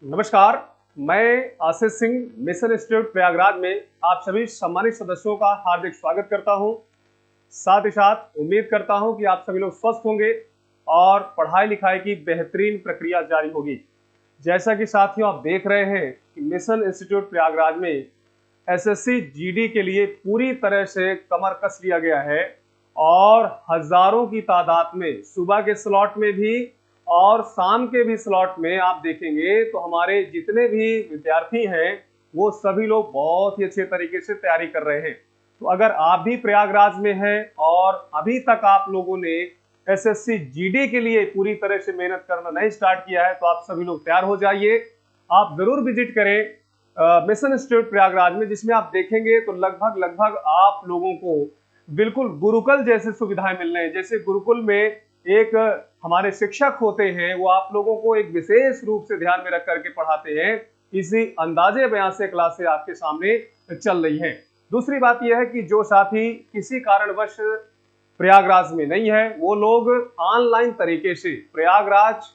नमस्कार। मैं Ashish Singh mission institute Prayagraj में आप सभी सम्मानित सदस्यों का हार्दिक स्वागत करता हूं। साथ ही साथ उम्मीद करता हूं कि आप सभी लोग स्वस्थ होंगे और पढ़ाई लिखाई की बेहतरीन प्रक्रिया जारी होगी। जैसा कि साथियों आप देख रहे हैं कि मिशन इंस्टीट्यूट प्रयागराज में एसएससी जीडी के लिए पूरी तरह से कमर कस लिया गया है और हजारों की तादाद में सुबह के स्लॉट में भी और शाम के भी स्लॉट में आप देखेंगे तो हमारे जितने भी विद्यार्थी हैं वो सभी लोग बहुत ही अच्छे तरीके से तैयारी कर रहे हैं। तो अगर आप भी प्रयागराज में हैं और अभी तक आप लोगों ने एसएससी जीडी के लिए पूरी तरह से मेहनत करना नहीं स्टार्ट किया है तो आप सभी लोग तैयार हो जाइए। आप जरूर विजिट करें मिशन इंस्टीट्यूट प्रयागराज में, जिसमें आप देखेंगे तो लगभग आप लोगों को बिल्कुल गुरुकुल जैसे सुविधाएं मिल रही हैं। जैसे गुरुकुल में एक हमारे शिक्षक होते हैं, वो आप लोगों को एक विशेष रूप से ध्यान में रख करके पढ़ाते हैं। इसी अंदाजे बयां से क्लासें आपके सामने चल रही हैं। दूसरी बात यह है कि जो साथी किसी कारणवश प्रयागराज में नहीं है वो लोग ऑनलाइन तरीके से प्रयागराज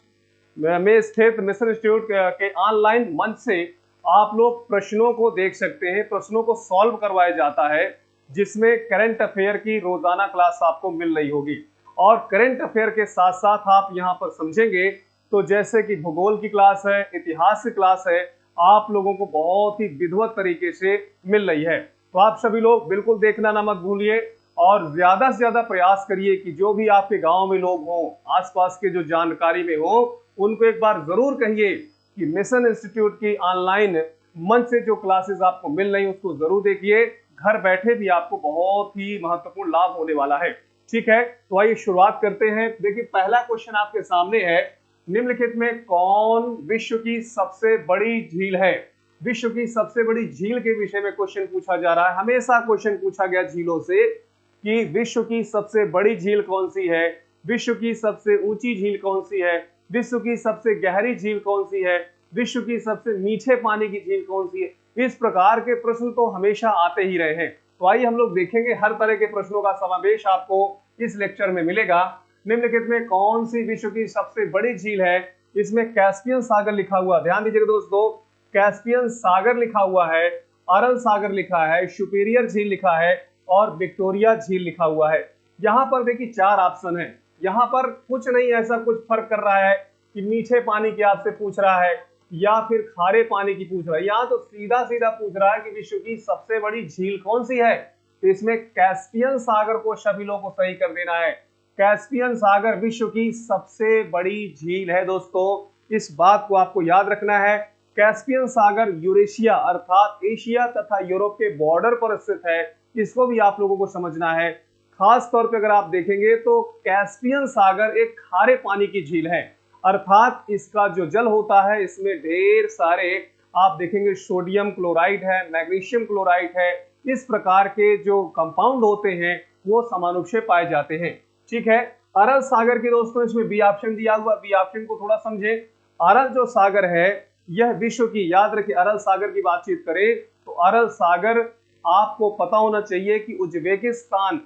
में स्थित मिशन इंस्टीट्यूट के ऑनलाइन मंच से आप लोग प्रश्नों को देख सकते हैं। प्रश्नों को सॉल्व करवाया जाता है, जिसमें करंट अफेयर की रोजाना क्लास आपको मिल रही होगी। और करंट अफेयर के साथ साथ आप यहाँ पर समझेंगे तो जैसे कि भूगोल की क्लास है, इतिहास की क्लास है, आप लोगों को बहुत ही विधिवत तरीके से मिल रही है। तो आप सभी लोग बिल्कुल देखना ना मत भूलिए और ज्यादा से ज्यादा प्रयास करिए कि जो भी आपके गांव में लोग हों, आसपास के जो जानकारी में हो, उनको एक बार जरूर कहिए कि मिशन इंस्टीट्यूट की ऑनलाइन मंच से जो क्लासेस आपको मिल रही उसको जरूर देखिए। घर बैठे भी आपको बहुत ही महत्वपूर्ण लाभ होने वाला है। ठीक है, तो आइए शुरुआत करते हैं। देखिए पहला क्वेश्चन आपके सामने है, निम्नलिखित में कौन विश्व की सबसे बड़ी झील है। विश्व की सबसे बड़ी झील के विषय में क्वेश्चन पूछा जा रहा है। हमेशा क्वेश्चन पूछा गया झीलों से कि विश्व की सबसे बड़ी झील कौन सी है, विश्व की सबसे ऊंची झील कौन सी है, विश्व की सबसे गहरी झील कौन सी है, विश्व की सबसे मीठे पानी की झील कौन सी है। इस प्रकार के प्रश्न तो हमेशा आते ही रहे हैं। तो आइए हम लोग देखेंगे, हर तरह के प्रश्नों का समावेश आपको इस लेक्चर में मिलेगा। निम्नलिखित में कौन सी विश्व की सबसे बड़ी झील है। इसमें कैस्पियन सागर लिखा हुआ, ध्यान दीजिएगा दोस्तों, कैस्पियन सागर लिखा हुआ है, अरल सागर लिखा है, सुपीरियर झील लिखा है और विक्टोरिया झील लिखा हुआ है। यहाँ पर देखिए 4 ऑप्शन है। यहाँ पर कुछ नहीं ऐसा कुछ फर्क कर रहा है कि मीठे पानी की आपसे पूछ रहा है या फिर खारे पानी की पूछ रहा है। यहाँ तो सीधा सीधा पूछ रहा है कि विश्व की सबसे बड़ी झील कौन सी है। तो इसमें कैस्पियन सागर को सभी लोगों को सही कर देना है। कैस्पियन सागर विश्व की सबसे बड़ी झील है दोस्तों, इस बात को आपको याद रखना है। कैस्पियन सागर यूरेशिया अर्थात एशिया तथा यूरोप के बॉर्डर पर स्थित है, इसको भी आप लोगों को समझना है। खास तौर पे अगर आप देखेंगे तो कैस्पियन सागर एक खारे पानी की झील है, अर्थात इसका जो जल होता है इसमें ढेर सारे आप देखेंगे सोडियम क्लोराइड है, मैग्नीशियम क्लोराइड है, इस प्रकार के जो कंपाउंड होते हैं वो समानुप से पाए जाते हैं। ठीक है, अरल सागर की दोस्तों इसमें बी ऑप्शन दिया हुआ, बी ऑप्शन को थोड़ा समझे। अरल जो सागर है यह विश्व की, याद रखिए अरल सागर की बातचीत करें तो अरल सागर आपको पता होना चाहिए कि उज्बेकिस्तान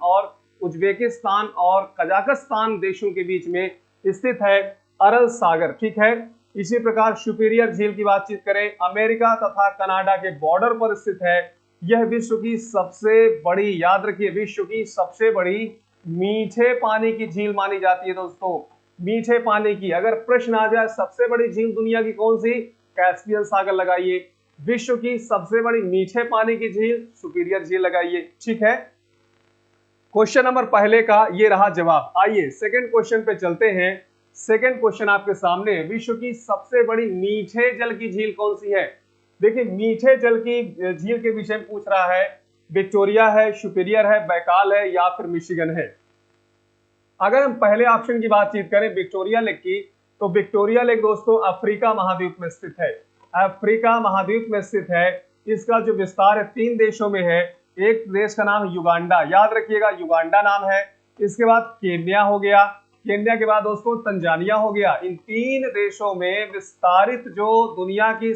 और कजाकिस्तान देशों के बीच में स्थित है अरल सागर। ठीक है, इसी प्रकार सुपीरियर झील की बातचीत करें, अमेरिका तथा कनाडा के बॉर्डर पर स्थित है। यह विश्व की सबसे बड़ी, याद रखिए विश्व की सबसे बड़ी मीठे पानी की झील मानी जाती है दोस्तों। मीठे पानी की अगर प्रश्न आ जाए सबसे बड़ी झील दुनिया की कौन सी, कैस्पियन सागर लगाइए। विश्व की सबसे बड़ी मीठे पानी की झील सुपीरियर झील लगाइए। ठीक है, क्वेश्चन नंबर पहले का ये रहा जवाब। आइए सेकंड क्वेश्चन पे चलते हैं। सेकंड क्वेश्चन आपके सामने, विश्व की सबसे बड़ी मीठे जल की झील कौन सी है। देखिए मीठे जल की झील के विषय में पूछ रहा है, विक्टोरिया है, सुपीरियर है, बैकाल है या फिर मिशिगन है। अगर हम पहले ऑप्शन की बातचीत करें विक्टोरिया लेक की, तो विक्टोरिया लेक दोस्तों अफ्रीका महाद्वीप में स्थित है। अफ्रीका महाद्वीप में स्थित है। इसका जो विस्तार है 3 देशों में है। एक देश का नाम युगांडा, याद रखिएगा युगांडा नाम है। इसके बाद केन्या हो गया, केन्या के बाद दोस्तों तंजानिया हो गया। इन 3 देशों में विस्तारित जो दुनिया की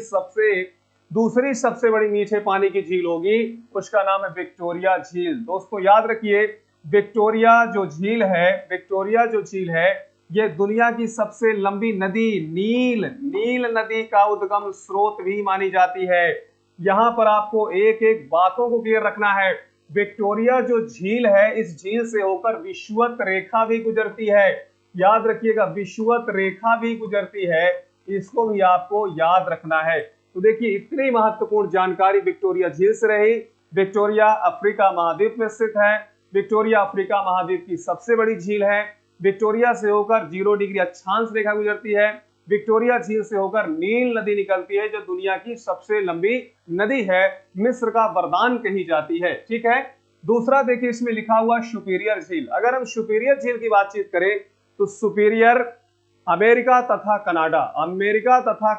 दूसरी सबसे बड़ी मीठे पानी की झील होगी उसका नाम है विक्टोरिया झील। दोस्तों याद रखिए विक्टोरिया जो झील है ये दुनिया की सबसे लंबी नदी नील नदी का उद्गम स्रोत भी मानी जाती है। यहाँ पर आपको एक एक बातों को क्लियर रखना है। विक्टोरिया जो झील है, इस झील से होकर विषुवत रेखा भी गुजरती है। याद रखिएगा, विषुवत रेखा भी गुजरती है, इसको भी आपको याद रखना है। तो देखिए, इतनी महत्वपूर्ण जानकारी विक्टोरिया झील से रही। विक्टोरिया अफ्रीका महाद्वीप में स्थित है। विक्टोरिया अफ्रीका महाद्वीप की सबसे बड़ी झील है। विक्टोरिया से होकर 0 डिग्री अक्षांश रेखा गुजरती है। विक्टोरिया झील से होकर नील नदी निकलती है, जो दुनिया की सबसे लंबी नदी है, मिस्र का वरदान कही जाती है। ठीक है। दूसरा देखिए, इसमें लिखा हुआ सुपीरियर झील। अगर हम सुपीरियर झील की बातचीत करें तो सुपीरियर अमेरिका तथा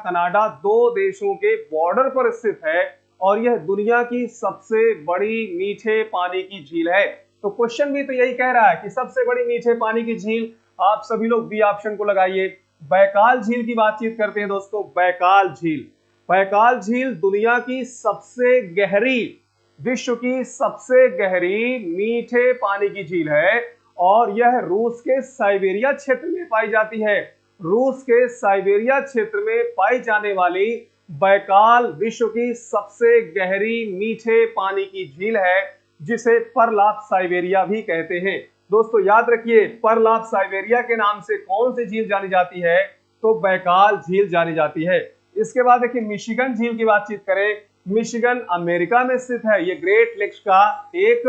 कनाडा दो देशों के बॉर्डर पर स्थित है और यह दुनिया की सबसे बड़ी मीठे पानी की झील है। तो क्वेश्चन भी तो यही कह रहा है कि सबसे बड़ी मीठे पानी की झील। आप सभी लोग बी ऑप्शन को लगाइए। बैकाल झील की बातचीत करते हैं दोस्तों। बैकाल झील दुनिया की सबसे गहरी, विश्व की सबसे गहरी मीठे पानी की झील है और यह रूस के साइबेरिया क्षेत्र में पाई जाती है। रूस के साइबेरिया क्षेत्र में पाई जाने वाली बैकाल विश्व की सबसे गहरी मीठे पानी की झील है, जिसे पर्ल ऑफ साइबेरिया भी कहते हैं। दोस्तों याद रखिए, पर्ल ऑफ साइबेरिया के नाम से कौन सी झील जानी जाती है? तो बैकाल झील जानी जाती है। इसके बाद देखिए, मिशिगन झील की बातचीत करें। मिशिगन अमेरिका में स्थित है। ये ग्रेट लेक्स का एक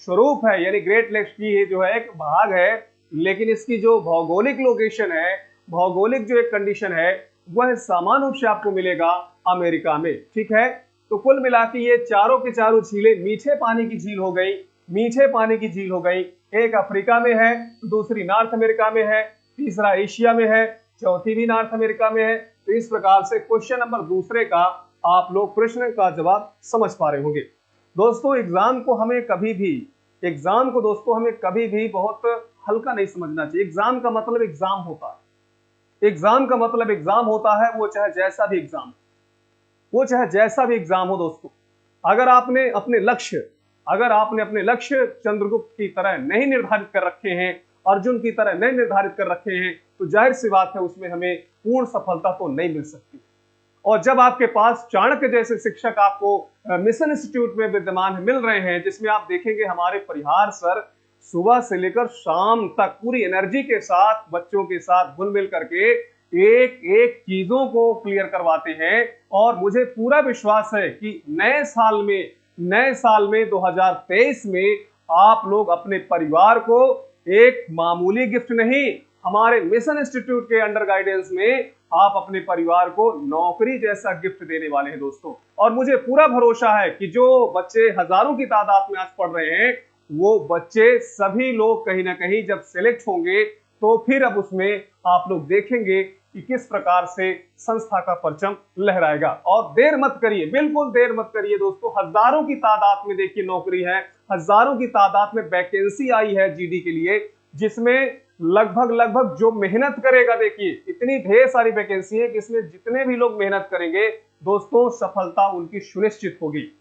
स्वरूप है, यानी ग्रेट लेक्स की जो है एक भाग है, लेकिन इसकी जो भौगोलिक लोकेशन है, भौगोलिक जो एक कंडीशन है, वह समान रूप से आपको मिलेगा अमेरिका में। ठीक है। तो कुल मिला के ये चारों की चारों झीलें मीठे पानी की झील हो गई, मीठे पानी की झील हो गई। एक अफ्रीका में है, दूसरी नॉर्थ अमेरिका में है, तीसरा एशिया में है, चौथी भी नॉर्थ अमेरिका में है। तो इस प्रकार से क्वेश्चन नंबर दूसरे का आप लोग प्रश्न का जवाब समझ पा रहे होंगे। दोस्तों एग्जाम को दोस्तों हमें कभी भी बहुत हल्का नहीं समझना चाहिए। एग्जाम का मतलब एग्जाम होता है। एग्जाम का मतलब एग्जाम होता है, वो चाहे जैसा भी एग्जाम हो दोस्तों। अगर आपने अपने लक्ष्य चंद्रगुप्त की तरह नहीं निर्धारित कर रखे हैं, अर्जुन की तरह नहीं निर्धारित कर रखे हैं, तो जाहिर सी बात है उसमें हमें पूर्ण सफलता तो नहीं मिल सकती। और जब आपके पास चाणक्य जैसे शिक्षक आपको मिशन इंस्टीट्यूट में विद्यमान मिल रहे हैं, जिसमें आप देखेंगे हमारे परिहार सर सुबह से लेकर शाम तक पूरी एनर्जी के साथ बच्चों के साथ घुल मिल करके एक एक चीजों को क्लियर करवाते हैं। और मुझे पूरा विश्वास है कि नए साल में 2023 में आप लोग अपने परिवार को एक मामूली गिफ्ट नहीं, हमारे मिशन इंस्टीट्यूट के अंडर गाइडेंस में आप अपने परिवार को नौकरी जैसा गिफ्ट देने वाले हैं दोस्तों। और मुझे पूरा भरोसा है कि जो बच्चे हजारों की तादाद में आज पढ़ रहे हैं, वो बच्चे सभी लोग कहीं ना कहीं जब सिलेक्ट होंगे तो फिर अब उसमें आप लोग देखेंगे कि किस प्रकार से संस्था का परचम लहराएगा। और देर मत करिए, बिल्कुल देर मत करिए दोस्तों। हजारों की तादाद में देखिए नौकरी है, हजारों की तादाद में वैकेंसी आई है जीडी के लिए, जिसमें लगभग जो मेहनत करेगा, देखिए इतनी ढेर सारी वैकेंसी है कि इसमें जितने भी लोग मेहनत करेंगे दोस्तों, सफलता उनकी सुनिश्चित होगी।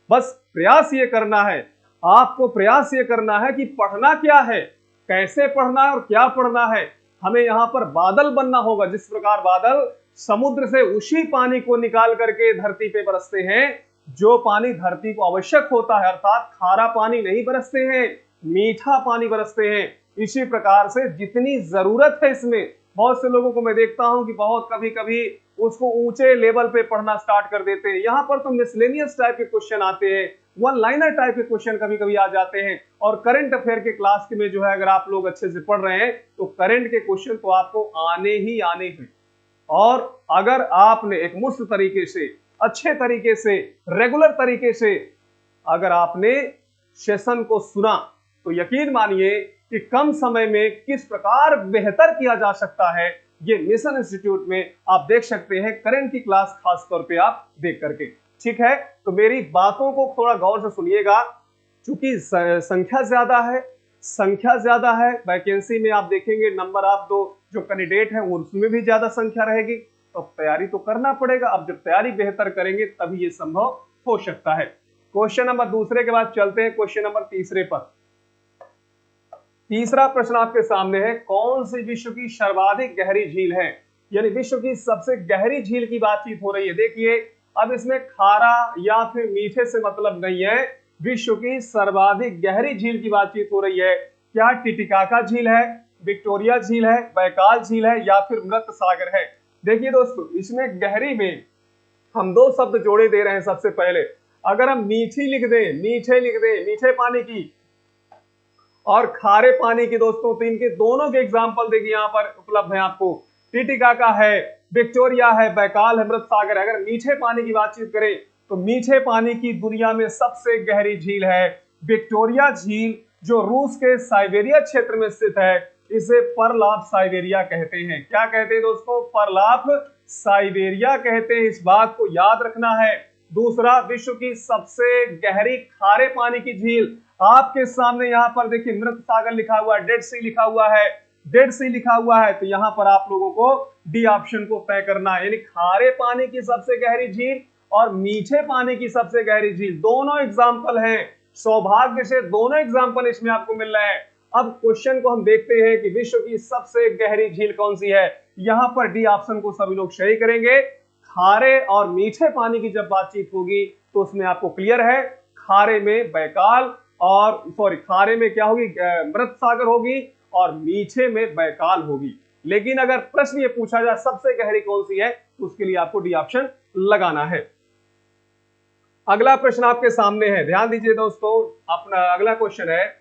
बस प्रयास ये करना है, आपको प्रयास ये करना है कि पढ़ना क्या है, कैसे पढ़ना है और क्या पढ़ना है। हमें यहाँ पर बादल बनना होगा। जिस प्रकार बादल समुद्र से उसी पानी को निकाल करके धरती पे बरसते हैं, जो पानी धरती को आवश्यक होता है, अर्थात खारा पानी नहीं बरसते हैं, मीठा पानी बरसते हैं। इसी प्रकार से जितनी जरूरत है इसमें, बहुत से लोगों को मैं देखता हूं कि बहुत कभी उसको ऊंचे लेवल पे पढ़ना स्टार्ट कर देते हैं। यहाँ पर तो मिसलेनियस टाइप के क्वेश्चन आते हैं, वन लाइनर टाइप के क्वेश्चन कभी आ जाते हैं। और करंट अफेयर के क्लास में जो है, अगर आप लोग अच्छे से पढ़ रहे हैं तो करंट के क्वेश्चन तो आपको आने ही आने हैं। और अगर आपने एक मुस्त तरीके से, अच्छे तरीके से, रेगुलर तरीके से अगर आपने सेशन को सुना, तो यकीन मानिए कि कम समय में किस प्रकार बेहतर किया जा सकता है, ये मिशन इंस्टीट्यूट में आप देख सकते हैं। करंट की क्लास खास तौर पे आप देख करके। ठीक है, तो मेरी बातों को थोड़ा गौर से सुनिएगा, क्योंकि संख्या ज्यादा है। वैकेंसी में आप देखेंगे नंबर ऑफ जो कैंडिडेट हैं उसमें भी ज्यादा संख्या रहेगी, तो तैयारी तो करना पड़ेगा। अब जब तैयारी बेहतर करेंगे तभी ये संभव हो सकता है। क्वेश्चन नंबर दूसरे के बाद चलते हैं क्वेश्चन नंबर तीसरे पर। तीसरा प्रश्न आपके सामने है, कौन सी विश्व की सर्वाधिक गहरी झील है? यानी विश्व की सबसे गहरी झील की बातचीत हो रही है। देखिए, अब इसमें खारा या फिर मीठे से मतलब नहीं है, विश्व की सर्वाधिक गहरी झील की बातचीत हो रही है। क्या टिटिकाका झील है, विक्टोरिया झील है, बैकाल झील है या फिर मृत सागर है? देखिए दोस्तों, इसमें गहरी में हम दो शब्द जोड़े दे रहे हैं। सबसे पहले अगर हम मीठी लिख दें, मीठे पानी की और खारे पानी की दोस्तों, तो इनके दोनों के एग्जाम्पल देखिए यहाँ पर उपलब्ध है आपको। टिटिकाका है, विक्टोरिया है, बैकाल है, मृत सागर है। अगर मीठे पानी की बातचीत करें तो मीठे पानी की दुनिया में सबसे गहरी झील है विक्टोरिया झील, जो रूस के साइबेरिया क्षेत्र में स्थित है। इसे परलाप साइबेरिया कहते हैं। क्या कहते हैं दोस्तों? परलाप साइबेरिया कहते हैं। इस बात को याद रखना है। दूसरा, विश्व की सबसे गहरी खारे पानी की झील आपके सामने यहाँ पर देखिए, मृत सागर लिखा हुआ है, डेड सी लिखा हुआ है, डेड सी लिखा हुआ है। तो यहाँ पर आप लोगों को डी ऑप्शन को तय करना है, यानी खारे पानी की सबसे गहरी झील और मीठे पानी की सबसे गहरी झील, दोनों एग्जाम्पल हैं। सौभाग्य से दोनों एग्जाम्पल इसमें आपको मिल रहे हैं। अब क्वेश्चन को हम देखते हैं कि विश्व की सबसे गहरी झील कौन सी है। यहाँ पर डी ऑप्शन को सभी लोग सही करेंगे। खारे और मीठे पानी की जब बातचीत होगी तो उसमें आपको क्लियर है, खारे में बैकाल और खारे में क्या होगी, मृत सागर होगी और मीठे में बैकाल होगी। लेकिन अगर प्रश्न ये पूछा जाए सबसे गहरी कौन सी है, तो उसके लिए आपको डी ऑप्शन लगाना है। अगला प्रश्न आपके सामने है, ध्यान दीजिए दोस्तों। अपना अगला क्वेश्चन है,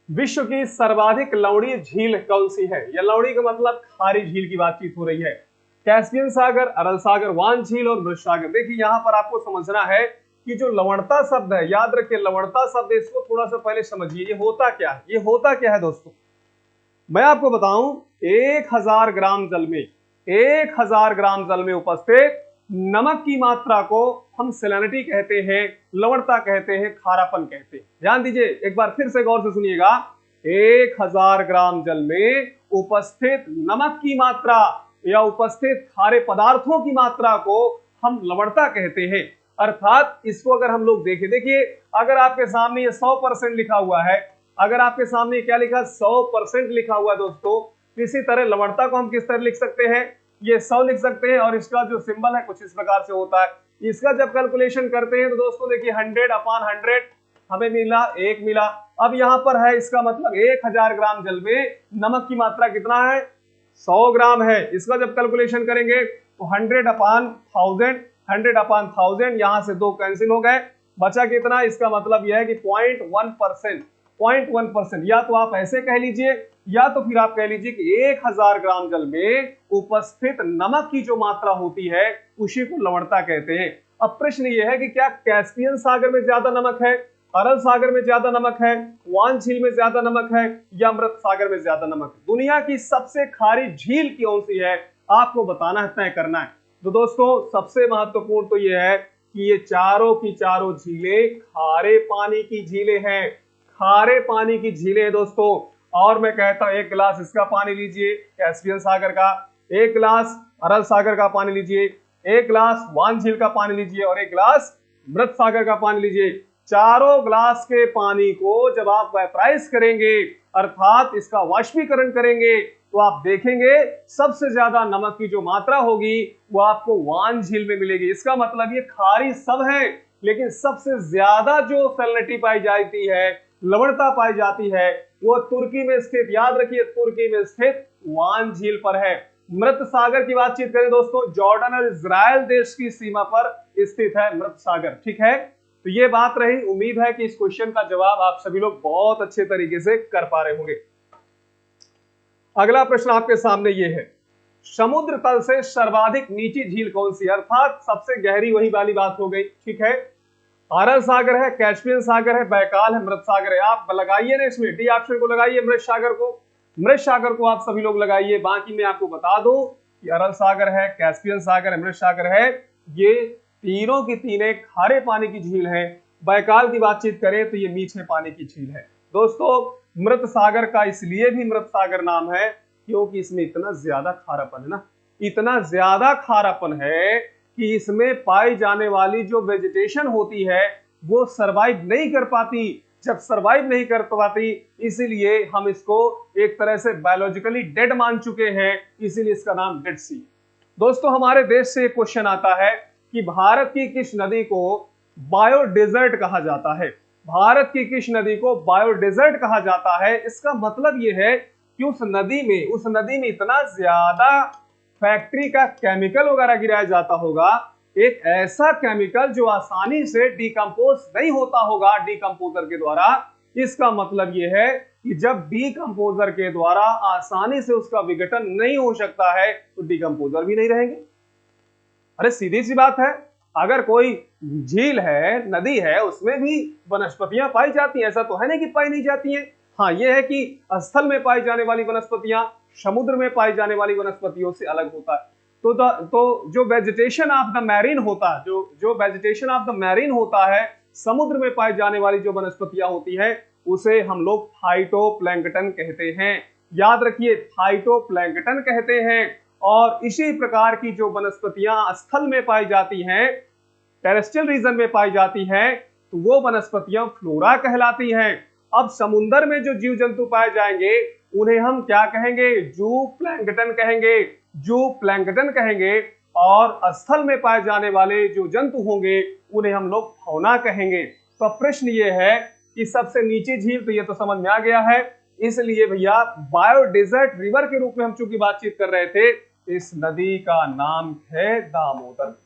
विश्व की सर्वाधिक लवणीय झील कौन सी है? या लवणी का मतलब खारी झील की बातचीत हो रही है। कैस्पियन सागर, अरल सागर, वान झील और मृत सागर। देखिए, यहां पर आपको समझना है कि जो लवणता शब्द है, याद रखिए लवणता शब्द, इसको थोड़ा सा पहले समझिए। ये होता क्या है? ये होता क्या है दोस्तों? मैं आपको बताऊं, 1000 ग्राम जल में 1000 ग्राम जल में उपस्थित नमक की मात्रा को हम सैलिनिटी कहते हैं, लवणता कहते हैं, खारापन कहते हैं। ध्यान दीजिए, एक बार फिर से गौर से सुनिएगा। 1000 ग्राम जल में उपस्थित नमक की मात्रा या उपस्थित खारे पदार्थों की मात्रा को हम लवणता कहते हैं। अर्थात इसको अगर हम लोग देखें, देखिए अगर आपके सामने ये 100% लिखा हुआ है, अगर आपके सामने क्या लिखा, 100% लिखा हुआ है दोस्तों, इसी तरह लवणता को हम किस तरह लिख सकते हैं? ये 100 लिख सकते हैं और इसका जो सिंबल है कुछ इस प्रकार से होता है। इसका जब कैलकुलेशन करते हैं तो दोस्तों देखिए 100/100 हमें मिला, 1 मिला। अब यहाँ पर है, इसका मतलब 1000 ग्राम जल में नमक की मात्रा कितना है? 100 ग्राम है। इसका जब कैलकुलेशन करेंगे तो 100/1000, 100/1000, यहां से 2 कैंसिल हो गए, बचा कितना? इसका मतलब यह है कि 0.1%, 0.1%। या तो आप ऐसे कह लीजिए या तो फिर आप कह लीजिए कि 1000 ग्राम जल में उपस्थित नमक की जो मात्रा होती है उसी को लवणता कहते हैं। अब प्रश्न यह है कि क्या कैस्पियन सागर में ज्यादा नमक है, अरल सागर में ज्यादा नमक है, वान झील में ज्यादा नमक है या मृत सागर में ज्यादा नमक है? दुनिया की सबसे खारी झील कौन सी है आपको बताना है, तय करना है। तो दोस्तों सबसे महत्वपूर्ण तो यह है कि ये चारों की चारों झीलें खारे पानी की झीलें हैं, खारे पानी की झीलें हैं दोस्तों। और मैं कहता हूं, 1 गिलास इसका पानी लीजिए कैस्पियन सागर का, 1 गिलास अरल सागर का पानी लीजिए, 1 गिलास वान झील का पानी लीजिए और 1 गिलास मृत सागर का पानी लीजिए। चारों ग्लास के पानी को जब आप वेपराइज करेंगे, अर्थात इसका वाष्पीकरण करेंगे, तो आप देखेंगे सबसे ज्यादा नमक की जो मात्रा होगी वो आपको वान झील में मिलेगी। इसका मतलब ये खारी सब है, लेकिन सबसे ज्यादा जो सैलिनिटी पाई जाती है, लवणता पाई जाती है, वो तुर्की में स्थित, याद रखिए तुर्की में स्थित वान झील पर है। मृत सागर की बातचीत करें दोस्तों, जॉर्डन और इजराइल देश की सीमा पर स्थित है मृत सागर। ठीक है, तो ये बात रही। उम्मीद है कि इस क्वेश्चन का जवाब आप सभी लोग बहुत अच्छे तरीके से कर पा रहे होंगे। अगला प्रश्न आपके सामने ये है, समुद्र तल से सर्वाधिक नीची झील कौन सी है? अर्थात सबसे गहरी वही वाली बात हो गई। ठीक है, अरल सागर है, कैस्पियन सागर है, बैकाल है, मृत सागर है। आप लगाइए ना, इसमें डी ऑप्शन को लगाइए, मृत सागर को, मृत सागर को आप सभी लोग लगाइए। बाकी मैं आपको बता दूं कि अरल सागर है, कैस्पियन सागर है, मृत सागर है, ये तीनों की तीनों खारे पानी की झील है। बैकाल की बातचीत करें तो ये मीठे पानी की झील है। दोस्तों मृत सागर का इसलिए भी मृत सागर नाम है क्योंकि इसमें इतना ज्यादा खारापन है ना, इतना ज्यादा खारापन है कि इसमें पाई जाने वाली जो वेजिटेशन होती है वो सरवाइव नहीं कर पाती। जब सरवाइव नहीं कर पाती, इसीलिए हम इसको एक तरह से बायोलॉजिकली डेड मान चुके हैं, इसीलिए इसका नाम डेड सी। दोस्तों हमारे देश से एक क्वेश्चन आता है कि भारत की किस नदी को बायो डेजर्ट कहा जाता है। भारत की किस नदी को बायो डेजर्ट कहा जाता है। इसका मतलब यह है कि उस नदी में इतना ज्यादा फैक्ट्री का केमिकल वगैरह गिराया जाता होगा, एक ऐसा केमिकल जो आसानी से डिकम्पोज नहीं होता होगा डिकम्पोजर के द्वारा। इसका मतलब यह है कि जब डिकम्पोजर के द्वारा आसानी से उसका विघटन नहीं हो सकता है तो डिकम्पोजर भी नहीं रहेंगे। अरे सीधी सी बात है, अगर कोई झील है, नदी है, उसमें भी वनस्पतियां पाई जाती हैं, ऐसा तो है नहीं कि पाई नहीं जाती हैं। हाँ, यह है कि स्थल में पाई जाने वाली वनस्पतियां समुद्र में पाई जाने वाली वनस्पतियों से अलग होता है। तो जो वेजिटेशन ऑफ द मैरीन होता है, जो वेजिटेशन ऑफ द मैरीन होता है, समुद्र में पाई जाने वाली जो वनस्पतियां होती हैं, उसे हम लोग फाइटोप्लैंक्टन कहते हैं। याद रखिए, फाइटोप्लैंक्टन कहते हैं। और इसी प्रकार की जो वनस्पतियां स्थल में पाई जाती हैं, टेरेस्ट्रियल रीजन में पाई जाती हैं, तो वो वनस्पतियां फ्लोरा कहलाती हैं। अब समुद्र में जो जीव जंतु पाए जाएंगे उन्हें हम क्या कहेंगे? जू प्लैंक्टन कहेंगे, जू प्लैंक्टन कहेंगे। और स्थल में पाए जाने वाले जो जंतु होंगे उन्हें हम लोग फौना कहेंगे। तो प्रश्न ये है कि सबसे नीचे झील, तो ये तो समझ में आ गया है। इसलिए भैया बायो डेजर्ट रिवर के रूप में हम चूंकि बातचीत कर रहे थे, इस नदी का नाम है दामोदर।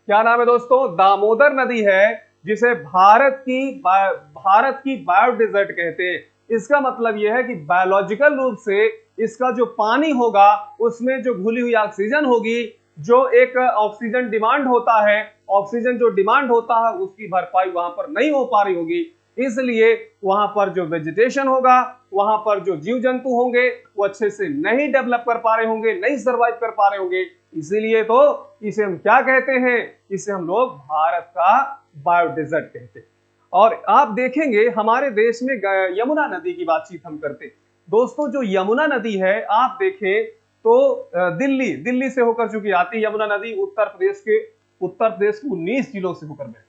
क्या नाम है दोस्तों? दामोदर नदी है, जिसे भारत की बायो डेजर्ट कहते हैं। इसका मतलब यह है कि बायोलॉजिकल रूप से इसका जो पानी होगा उसमें जो घुली हुई ऑक्सीजन होगी, जो एक ऑक्सीजन डिमांड होता है, ऑक्सीजन जो डिमांड होता है उसकी भरपाई वहां पर नहीं हो पा रही होगी। इसलिए वहां पर जो वेजिटेशन होगा, वहां पर जो जीव जंतु होंगे वो अच्छे से नहीं डेवलप कर पा रहे होंगे, नहीं सर्वाइव कर पा रहे होंगे। इसीलिए तो इसे हम क्या कहते हैं? इसे हम लोग भारत का बायो डेजर्ट कहते हैं। और आप देखेंगे हमारे देश में यमुना नदी की बातचीत हम करते। दोस्तों जो यमुना नदी है, आप देखें तो दिल्ली से होकर चूंकि आती यमुना नदी, उत्तर प्रदेश के 19 जिलों से होकर बहती,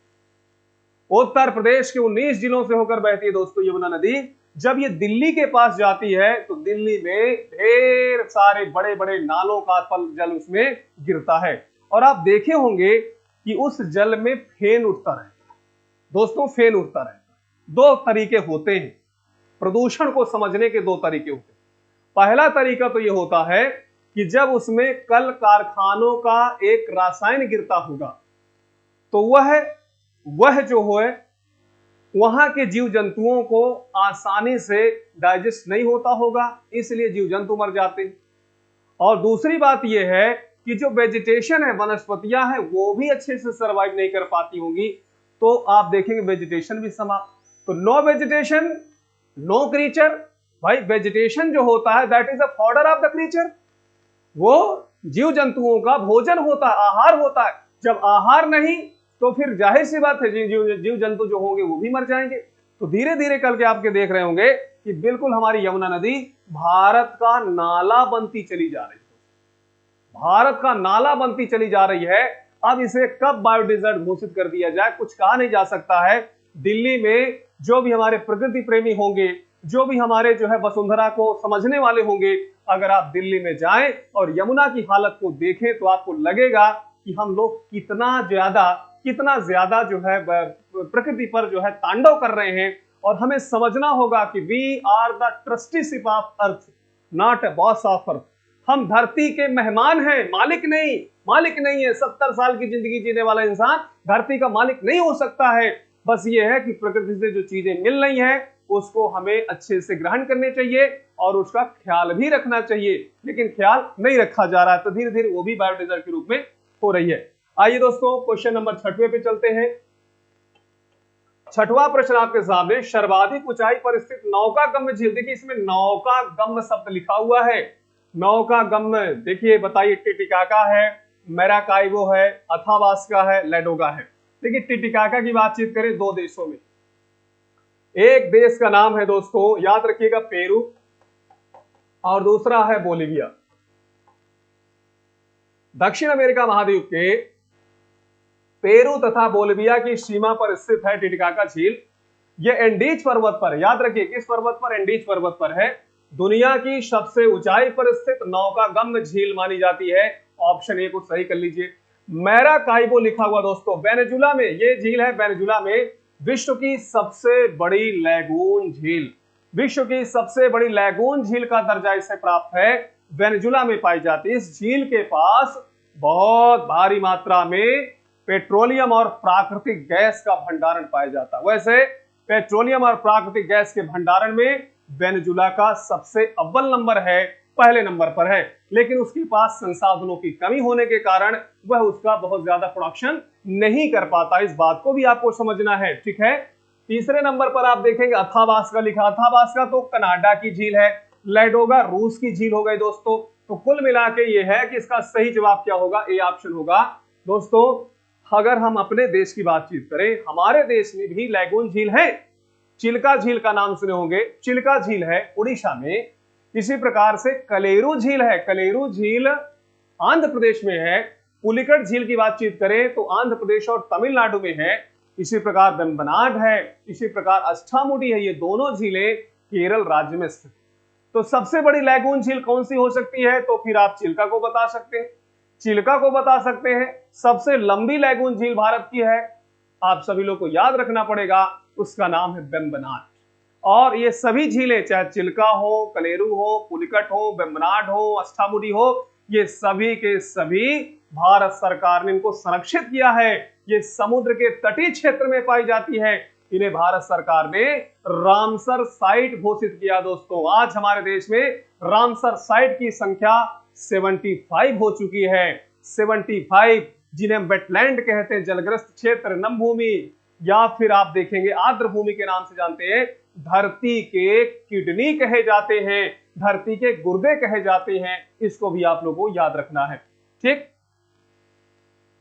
उत्तर प्रदेश के 19 जिलों से होकर बहती है दोस्तों यमुना नदी। जब ये दिल्ली के पास जाती है तो दिल्ली में ढेर सारे बड़े बड़े नालों का जल उसमें गिरता है। और आप देखे होंगे कि उस जल में फेन उठता रहता है। दोस्तों फेन उठता रहता है। दो तरीके होते हैं प्रदूषण को समझने के, दो तरीके होते हैं। पहला तरीका तो यह होता है कि जब उसमें कल कारखानों का एक रासायन गिरता होगा तो वह जो है वहां के जीव जंतुओं को आसानी से डाइजेस्ट नहीं होता होगा, इसलिए जीव जंतु मर जाते हैं। और दूसरी बात यह है कि जो वेजिटेशन है, वनस्पतियां हैं, वो भी अच्छे से सर्वाइव नहीं कर पाती होंगी, तो आप देखेंगे वेजिटेशन भी समाप्त। तो नो वेजिटेशन नो क्रीचर। भाई वेजिटेशन जो होता है that is the fodder of the creature, वो जीव जंतुओं का भोजन होता है, आहार होता है। जब आहार नहीं तो फिर जाहिर सी बात है जीव जंतु जो होंगे वो भी मर जाएंगे। तो धीरे धीरे करके आपके देख रहे होंगे कि बिल्कुल हमारी यमुना नदी भारत का नाला बनती चली जा रही है, भारत का नाला बनती चली जा रही है। अब इसे कब बायोडिजर्ट घोषित कर दिया जाए कुछ कहा नहीं जा सकता है। दिल्ली में जो भी हमारे प्रकृति प्रेमी होंगे, जो भी हमारे जो है वसुंधरा को समझने वाले होंगे, अगर आप दिल्ली में जाएं और यमुना की हालत को देखें तो आपको लगेगा कि हम लोग कितना ज्यादा जो है प्रकृति पर जो है तांडव कर रहे हैं। और हमें समझना होगा कि we are the trusteeship of earth, not a boss of earth. हम धरती के मेहमान हैं, मालिक नहीं है। 70 साल की जिंदगी जीने वाला इंसान धरती का मालिक नहीं हो सकता है। बस ये है कि प्रकृति से जो चीजें मिल रही हैं उसको हमें अच्छे से ग्रहण करने चाहिए और उसका ख्याल भी रखना चाहिए, लेकिन ख्याल नहीं रखा जा रहा है, तो धीरे धीरे वो भी बायोडिजर्ट के रूप में हो रही है। आइए दोस्तों क्वेश्चन नंबर 6वें पे चलते हैं। 6वां प्रश्न आपके सामने, सर्वाधिक ऊंचाई पर स्थित नौका गम्य झील। देखिए इसमें नौका गम्य शब्द लिखा हुआ है। नौका गम्य देखिए, बताइए टिटिकाका है, मैराकाइबो है, अथाबास्का है, लेडोगा है। देखिए टिटिकाका की बातचीत करें, दो देशों में, एक देश का नाम है दोस्तों याद रखिएगा पेरू और दूसरा है बोलिविया। दक्षिण अमेरिका महाद्वीप के पेरू तथा बोलिविया की सीमा पर स्थित है टिटिकाका झील। यह एंडीज पर्वत पर, याद रखिए किस पर्वत पर, एंडीज पर्वत पर है। दुनिया की सबसे ऊंचाई पर स्थित नौकागम्य झील मानी जाती है। ऑप्शन ए को सही कर लीजिए। मैराकाइबो लिखा हुआ दोस्तों वेनेजुला में, ये झील है वेनेजुला में। विश्व की सबसे बड़ी लैगून झील, विश्व की सबसे बड़ी लैगून झील का दर्जा इसे प्राप्त है, वेनेजुला में पाई जाती है। इस झील के पास बहुत भारी मात्रा में पेट्रोलियम और प्राकृतिक गैस का भंडारण पाया जाता है। वैसे पेट्रोलियम और प्राकृतिक गैस के भंडारण में वेनेजुला का सबसे अव्वल नंबर है, पहले नंबर पर है, लेकिन उसके पास संसाधनों की कमी होने के कारण वह उसका बहुत ज्यादा प्रोडक्शन नहीं कर पाता। इस बात को भी आपको समझना है, ठीक है। तीसरे नंबर पर आप देखेंगे अथाबास्का लिखा। अथाबास्का तो कनाडा की झील है, लैडोगा रूस की झील हो गई दोस्तों। तो कुल मिला के ये है कि इसका सही जवाब क्या होगा, ए ऑप्शन होगा। दोस्तों अगर हम अपने देश की बातचीत करें, हमारे देश में भी लैगून झील है। चिल्का झील का नाम सुने होंगे, चिल्का झील है उड़ीसा में। इसी प्रकार से कलेरू झील है, कलेरू झील आंध्र प्रदेश में है। पुलिकट झील की बातचीत करें तो आंध्र प्रदेश और तमिलनाडु में है। इसी प्रकार वेम्बनाड है, इसी प्रकार अष्टामुडी है, ये दोनों झीलें केरल राज्य में स्थित। तो सबसे बड़ी लैगून झील कौन सी हो सकती है, तो फिर आप चिल्का को बता सकते हैं, चिल्का को बता सकते हैं। सबसे लंबी लैगून झील भारत की है, आप सभी लोग को याद रखना पड़ेगा, उसका नाम है वेम्बनाड। और ये सभी झीलें चाहे चिल्का हो, कलेरू हो, पुलिकट हो, वेम्बनाड हो, अष्टामुडी हो, ये सभी के सभी भारत सरकार ने इनको संरक्षित किया है। ये समुद्र के तटीय क्षेत्र में पाई जाती है। इन्हें भारत सरकार ने रामसर साइट घोषित किया। दोस्तों आज हमारे देश में रामसर साइट की संख्या 75 हो चुकी है, 75, जिन्हें हम वेटलैंड कहते हैं, जलग्रस्त क्षेत्र, नमभूमि, या फिर आप देखेंगे आर्द्र भूमि के नाम से जानते हैं। धरती के किडनी कहे जाते हैं, धरती के गुर्दे कहे जाते हैं, इसको भी आप लोगों को याद रखना है, ठीक।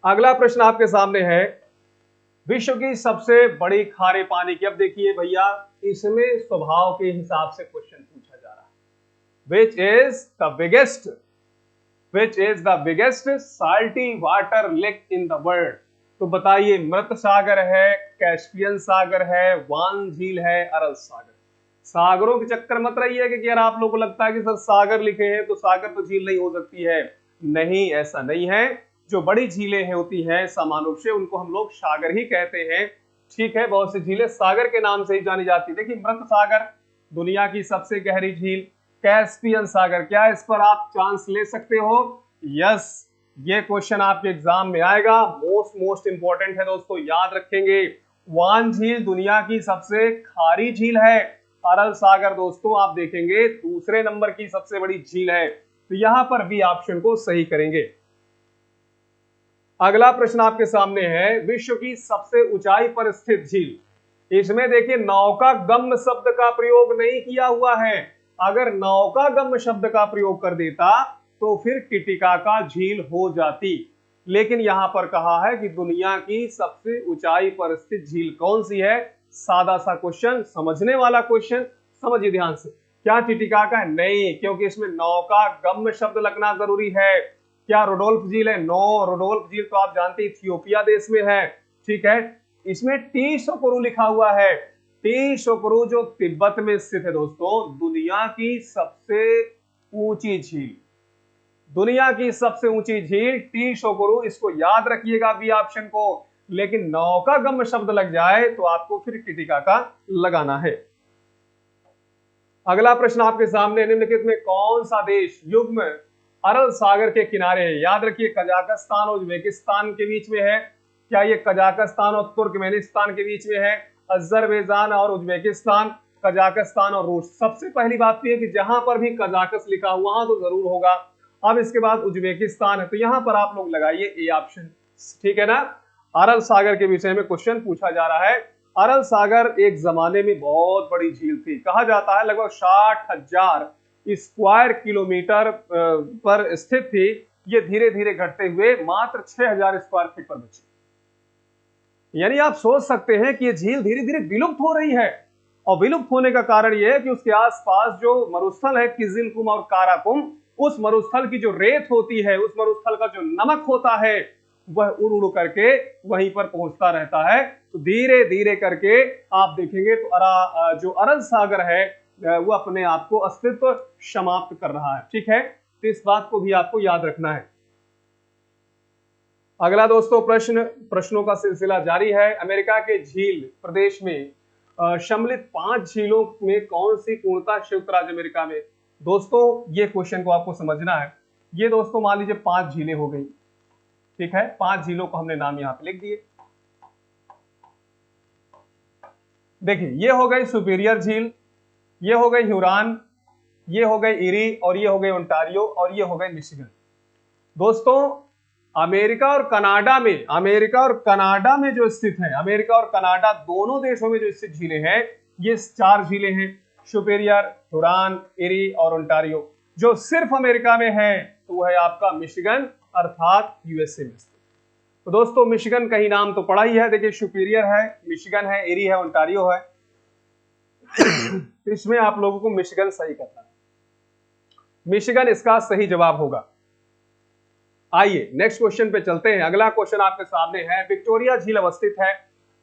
अगला प्रश्न आपके सामने है, विश्व की सबसे बड़ी खारे पानी की। अब देखिए भैया, इसमें स्वभाव के हिसाब से क्वेश्चन पूछा जा रहा है। Which is the biggest salty water lake in the world. तो बताइए, मृत सागर है, कैस्पियन सागर है, वान झील है, अरल सागर। सागरों के चक्कर मत रहिए कि यार आप लोगों को लगता है कि सर सागर लिखे हैं तो सागर तो झील नहीं हो सकती है। नहीं, ऐसा नहीं है। जो बड़ी झीलें होती हैं सामान्य रूप से उनको हम लोग सागर ही कहते हैं, ठीक है। बहुत सी झीलें सागर के नाम से ही जानी जाती है। देखिए, मृत सागर दुनिया की सबसे गहरी झील, कैस्पियन सागर, क्या इस पर आप चांस ले सकते हो? यस, ये क्वेश्चन आपके एग्जाम में आएगा, मोस्ट इंपॉर्टेंट है दोस्तों, याद रखेंगे। वान झील दुनिया की सबसे खारी झील है। अरल सागर दोस्तों आप देखेंगे दूसरे नंबर की सबसे बड़ी झील है। तो यहां पर भी ऑप्शन को सही करेंगे। अगला प्रश्न आपके सामने है, विश्व की सबसे ऊंचाई पर स्थित झील। इसमें देखिए नौकागम्य शब्द का प्रयोग नहीं किया हुआ है। अगर नौकागम्य शब्द का प्रयोग कर देता तो फिर टिटिकाका झील हो जाती, लेकिन यहां पर कहा है कि दुनिया की सबसे ऊंचाई पर स्थित झील कौन सी है। सादा सा क्वेश्चन, समझने वाला क्वेश्चन, समझिए ध्यान से। क्या टिटिकाका है? नहीं, क्योंकि इसमें नौकागम्य शब्द लगना जरूरी है। क्या रोडोल्फ झील है? नो, रोडोल्फ झील तो आप जानते हैं इथियोपिया देश में है, ठीक है। इसमें टी शोकरू लिखा हुआ है, टी शोकरू जो तिब्बत में स्थित है दोस्तों। दुनिया की सबसे ऊंची झील, दुनिया की सबसे ऊंची झील टी शोकरू, इसको याद रखिएगा बी ऑप्शन को। लेकिन नौकागम्य शब्द लग जाए तो आपको फिर टिटिकाका लगाना है। अगला प्रश्न आपके सामने, निम्नलिखित में कौन सा देश युग्म अरल सागर के किनारे है? याद रखिए कजाकिस्तान और उज्बेकिस्तान के बीच में है। क्या ये कजाकिस्तान और तुर्कमेनिस्तान के बीच में है? अजरबैजान और उज्बेकिस्तान, कजाकिस्तान और रूस। सबसे पहली बात तो यह कि जहां पर भी कजाकिस लिखा हुआ वहां तो जरूर होगा। अब इसके बाद उज्बेकिस्तान है, तो यहां पर आप लोग लगाइए ए ऑप्शन, ठीक है ना। अरल सागर के विषय में क्वेश्चन पूछा जा रहा है। अरल सागर एक जमाने में बहुत बड़ी झील थी, कहा जाता है लगभग 60,000 स्क्वायर किलोमीटर पर स्थित थी। ये धीरे धीरे घटते हुए मात्र 6,000 स्क्वायर फीट पर बची। यानी आप सोच सकते हैं कि ये झील धीरे धीरे विलुप्त हो रही है। और विलुप्त होने का कारण यह है कि उसके आसपास जो मरुस्थल है किजिलकुम और काराकुम, उस मरुस्थल की जो रेत होती है, उस मरुस्थल का जो नमक होता है, वह उड़ उड़ करके वहीं पर पहुंचता रहता है। तो धीरे धीरे करके आप देखेंगे तो जो अरब सागर है वो अपने आप को अस्तित्व समाप्त कर रहा है। ठीक है, तो इस बात को भी आपको याद रखना है। अगला दोस्तों प्रश्नों का सिलसिला जारी है। अमेरिका के झील प्रदेश में सम्मिलित 5 झीलों में कौन सी पूर्णतः संयुक्त राज्य अमेरिका में? दोस्तों ये क्वेश्चन को आपको समझना है। ये दोस्तों मान लीजिए 5 झीलें हो गई, ठीक है, 5 झीलों को हमने नाम यहां पे लिख दिए। देखिए ये हो गई सुपीरियर झील, ये हो गई ह्यूरॉन, ये हो गई इरी, और ये हो गई ओंटारियो, और ये हो गई मिशिगन। दोस्तों अमेरिका और कनाडा में जो स्थित है, अमेरिका और कनाडा दोनों देशों में जो स्थित झीलें हैं, ये 4 झीलें हैं, सुपीरियर, ह्यूरॉन, इरी और ओंटारियो। जो सिर्फ अमेरिका में है तो वह है आपका मिशिगन अर्थात यूएसए में स्थित। तो दोस्तों मिशिगन कहीं नाम तो पड़ा ही है। देखिए सुपीरियर है, मिशिगन है, इरी है, ओंटारियो है। इसमें आप लोगों को मिशिगन सही करना है, मिशिगन इसका सही जवाब होगा। आइए नेक्स्ट क्वेश्चन पे चलते हैं। अगला क्वेश्चन आपके सामने है, विक्टोरिया झील अवस्थित है।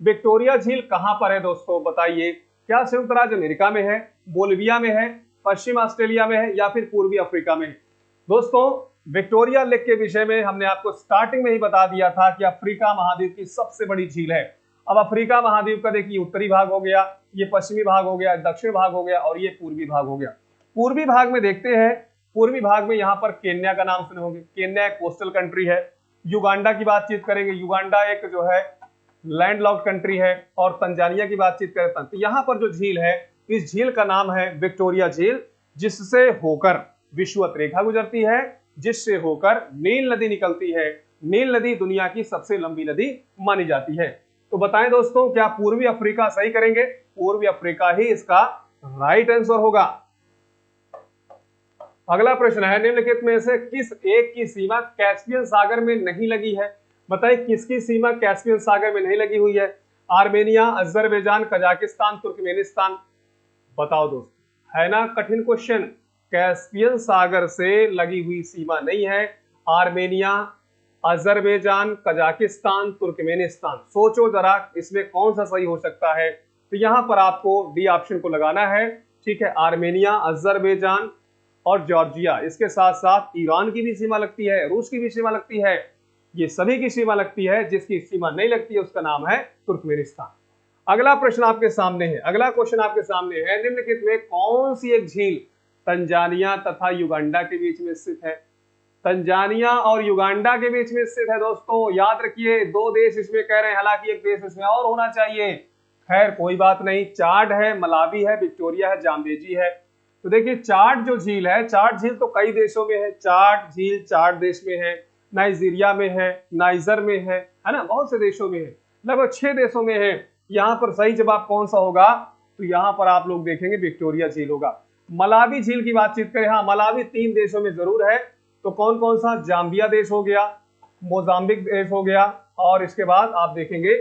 विक्टोरिया झील कहां पर है दोस्तों, बताइए। क्या संयुक्त राज्य अमेरिका में है, बोलिविया में है, पश्चिम ऑस्ट्रेलिया में है, या फिर पूर्वी अफ्रीका में है? दोस्तों विक्टोरिया लेक के विषय में हमने आपको स्टार्टिंग में ही बता दिया था कि अफ्रीका महाद्वीप की सबसे बड़ी झील है। अब अफ्रीका महाद्वीप का देखिए उत्तरी भाग हो गया, ये पश्चिमी भाग हो गया, दक्षिण भाग हो गया, और ये पूर्वी भाग हो गया। पूर्वी भाग में देखते हैं, पूर्वी भाग में यहाँ पर केन्या का नाम सुने होंगे। केन्या एक कोस्टल कंट्री है। युगांडा की बातचीत करेंगे, युगांडा एक जो है लैंडलॉक्ड कंट्री है। और तंजानिया की बातचीत करते हैं तो यहाँ पर जो झील है, इस झील का नाम है विक्टोरिया झील, जिससे होकर विषुवत रेखा गुजरती है, जिससे होकर नील नदी निकलती है। नील नदी दुनिया की सबसे लंबी नदी मानी जाती है। तो बताएं दोस्तों, क्या पूर्वी अफ्रीका सही करेंगे? पूर्वी अफ्रीका ही इसका राइट आंसर होगा। अगला प्रश्न है, निम्नलिखित में से किस एक की सीमा कैस्पियन सागर में नहीं लगी है? बताइए किसकी सीमा कैस्पियन सागर में नहीं लगी हुई है? Armenia, Azerbaijan, Kazakhstan, Turkmenistan. बताओ दोस्तों, है ना कठिन क्वेश्चन। कैस्पियन सागर से लगी हुई सीमा नहीं है। Armenia, Azerbaijan, Kazakhstan, Turkmenistan. सोचो जरा इसमें कौन सा सही हो सकता है। तो यहां पर आपको डी ऑप्शन को लगाना है। ठीक है, आर्मेनिया, अजरबैजान और जॉर्जिया, इसके साथ साथ ईरान की भी सीमा लगती है, रूस की भी सीमा लगती है, ये सभी की सीमा लगती है। जिसकी सीमा नहीं लगती है उसका नाम है तुर्कमेनिस्तान। अगला प्रश्न आपके सामने है, अगला क्वेश्चन आपके सामने है, निम्नलिखित में कौन सी एक झील तंजानिया तथा युगांडा के बीच में स्थित है? तंजानिया और युगांडा के बीच में स्थित है। दोस्तों याद रखिए, 2 देश इसमें कह रहे हैं, हालांकि एक देश इसमें और होना चाहिए। खैर कोई बात नहीं, चाड है, मलावी है, विक्टोरिया है, जाम्बेजी है। तो देखिए चाड जो झील है, चाड झील तो कई देशों में है। चाड झील चाड देश में है, नाइजीरिया में है, नाइजर में है ना, बहुत से देशों में है, लगभग 6 देशों में है। यहाँ पर सही जवाब कौन सा होगा? तो यहाँ पर आप लोग देखेंगे विक्टोरिया झील होगा। मलावी झील की बातचीत करें, हाँ मलावी 3 देशों में जरूर है। तो कौन कौन सा? जाम्बिया देश हो गया, मोजाम्बिक देश हो गया, और इसके बाद आप देखेंगे